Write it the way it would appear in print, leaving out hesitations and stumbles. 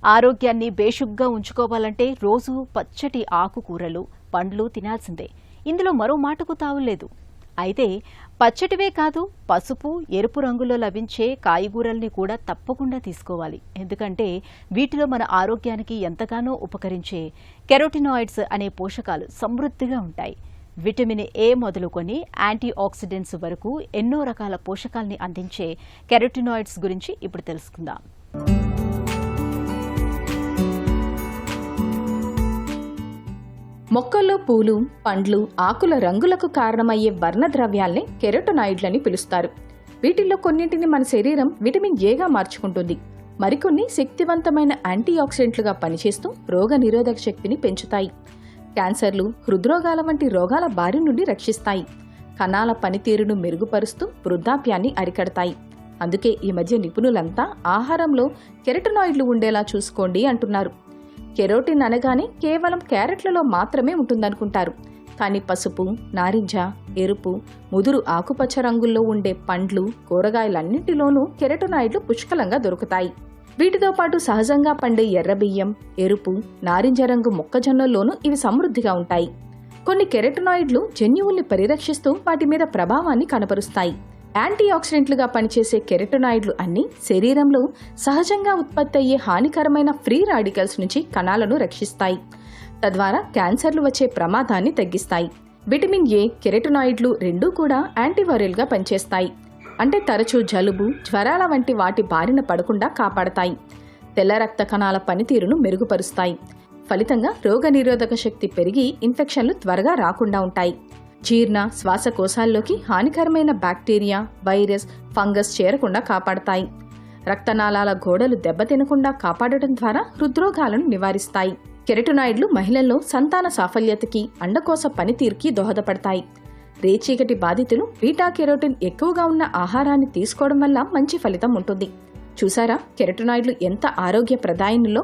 ఆరోగ్యాన్ని బేషుగ్గా ఉంచుకోవాలంటే రోజు పచ్చటి ఆకుకూరలు, పండ్లు తినాల్సిందే. ఇందులో మరో మాటకు తావులేదు. అయితే పచ్చటివే కాదు, పసుపు, ఎరుపు రంగులో లభించే కాయగూరల్ని కూడా తప్పకుండా తీసుకోవాలి. ఎందుకంటే వీటిలో మన ఆరోగ్యానికి ఎంతగానో ఉపకరించే కెరోటినాయిడ్స్ అనే పోషకాలు సమృద్ధిగా ఉంటాయి. విటమిన్ ఏ మొదలుకొని యాంటీ ఆక్సిడెంట్స్ వరకు ఎన్నో రకాల పోషకాల్ని అందించే కెరోటినాయిడ్స్ గురించి ఇప్పుడు తెలుసుకుందాం. మొక్కల్లో పూలు, పండ్లు, ఆకుల రంగులకు కారణమయ్యే వర్ణద్రవ్యాల్ని కెరోటినాయిడ్లని పిలుస్తారు. వీటిల్లో కొన్నింటిని మన శరీరం విటమిన్ ఏగా మార్చుకుంటుంది. మరికొన్ని శక్తివంతమైన యాంటీ ఆక్సిడెంట్లుగా పనిచేస్తూ రోగ నిరోధక శక్తిని పెంచుతాయి. క్యాన్సర్లు, హృద్రోగాల వంటి రోగాల బారి నుండి రక్షిస్తాయి. కణాల పనితీరును మెరుగుపరుస్తూ వృద్ధాప్యాన్ని అరికడతాయి. అందుకే ఈ మధ్య నిపుణులంతా ఆహారంలో కెరోటినాయిడ్లు ఉండేలా చూసుకోండి అంటున్నారు. కెరోటిన్ అనగానే కేవలం క్యారెట్లలో మాత్రమే ఉంటుందనుకుంటారు. కానీ పసుపు, నారింజ, ఎరుపు, ముదురు ఆకుపచ్చ రంగుల్లో ఉండే పండ్లు, కూరగాయలన్నింటిలోనూ కెరోటినాయిడ్లు పుష్కలంగా దొరుకుతాయి. వీటితో పాటు సహజంగా పండే ఎర్రబియ్యం, ఎరుపు, నారింజ రంగు మొక్కజొన్నల్లోనూ ఇవి సమృద్ధిగా ఉంటాయి. కొన్ని కెరోటినాయిడ్లు జన్యువుల్ని పరిరక్షిస్తూ వాటి మీద ప్రభావాన్ని కనపరుస్తాయి. యాంటీ ఆక్సిడెంట్లుగా పనిచేసే కెరోటినాయిడ్లు అన్నీ శరీరంలో సహజంగా ఉత్పత్తి అయ్యే హానికరమైన ఫ్రీ రాడికల్స్ నుంచి కణాలను రక్షిస్తాయి. తద్వారా క్యాన్సర్లు వచ్చే ప్రమాదాన్ని తగ్గిస్తాయి. విటమిన్ ఏ, కెరోటినాయిడ్లు రెండూ కూడా యాంటీవైరల్గా పనిచేస్తాయి. అంటే తరచూ జలుబు, జ్వరాల వంటి వాటి బారిన పడకుండా కాపాడతాయి. తెల్ల రక్త కణాల పనితీరును మెరుగుపరుస్తాయి. ఫలితంగా రోగనిరోధక శక్తి పెరిగి ఇన్ఫెక్షన్లు త్వరగా రాకుండా ఉంటాయి. జీర్ణ, శ్వాసకోశాల్లోకి హానికరమైన బ్యాక్టీరియా, వైరస్, ఫంగస్ చేరకుండా కాపాడతాయి. రక్తనాళాల గోడలు దెబ్బతినకుండా కాపాడటం ద్వారా హృద్రోగాలను నివారిస్తాయి. కెరోటినాయిడ్లు మహిళల్లో సంతాన సాఫల్యతకి, అండకోశ పనితీరుకి దోహదపడతాయి. రేచీకటి బాధితులు బీటా కెరోటిన్ ఎక్కువగా ఉన్న ఆహారాన్ని తీసుకోవడం వల్ల మంచి ఫలితం ఉంటుంది. చూసారా కెరోటినాయిడ్లు ఎంత ఆరోగ్య ప్రదాయనిలో?